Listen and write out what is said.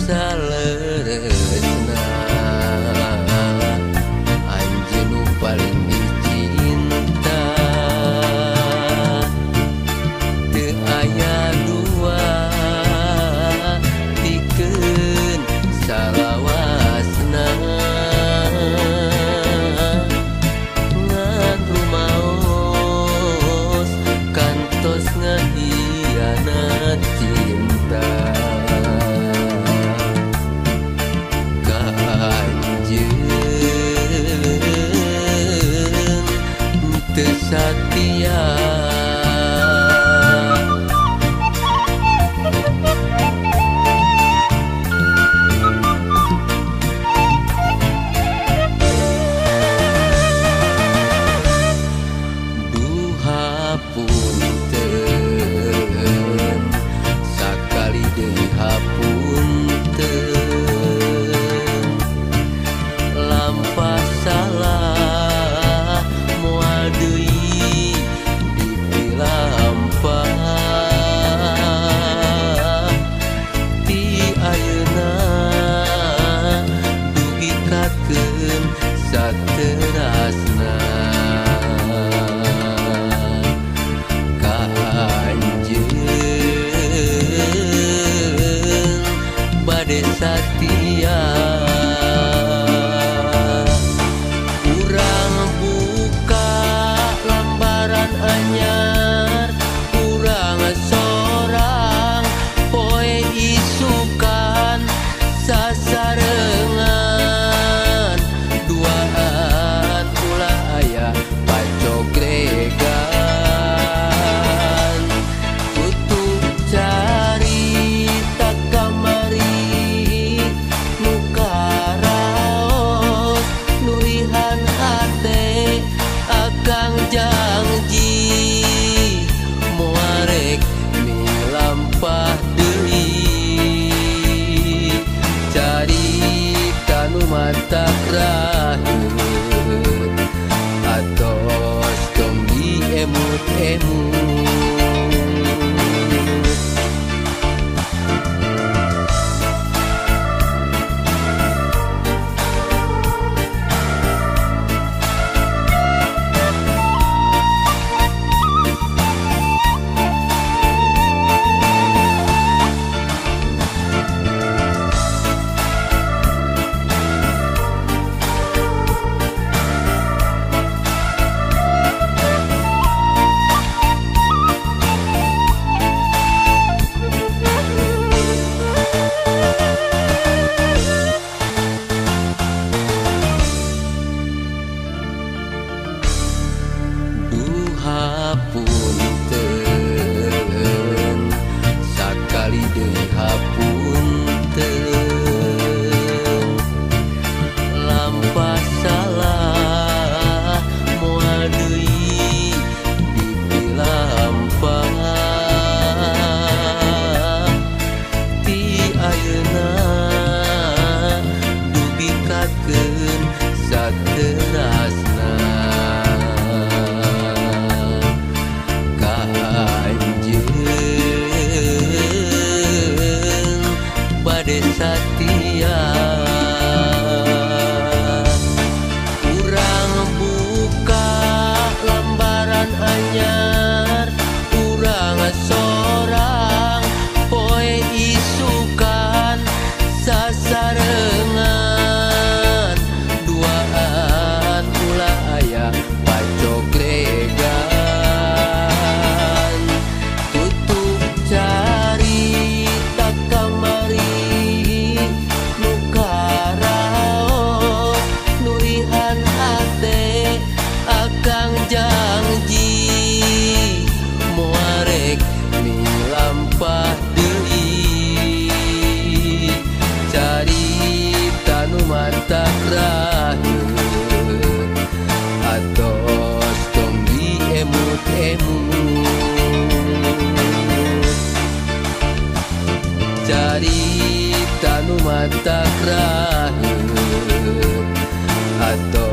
saleresna anjeun nu paling dicinta teu aya dua pikeun salawasna ngan rumaos kantos ngahianat cinta teu satia duha punten sakali deui hapunten lampah salah moal deui dipilampah ti ayeuna dugi kakeun saterasna ka anjeun bade satia anyar urang sorang poe isukan sasarengan duaan ulah aya pacogregan tutup carita kamari nu karaos nulihan hate akang janji moarek milampah deui carita nu matak raheut atos tong diemut-emut hapunten sakali deui hapunten lampah salah moal deui dipilampah ti ayeuna dugi kakeun saterasna satia urang buka lembaran anyar urang sorang poe isukan sasarengan duaan ulah aya pacogregan tutup carita kamari akang janji moarek milampah deui carita nu matak raheut atos tong diemut-emut carita nu matak raheut atos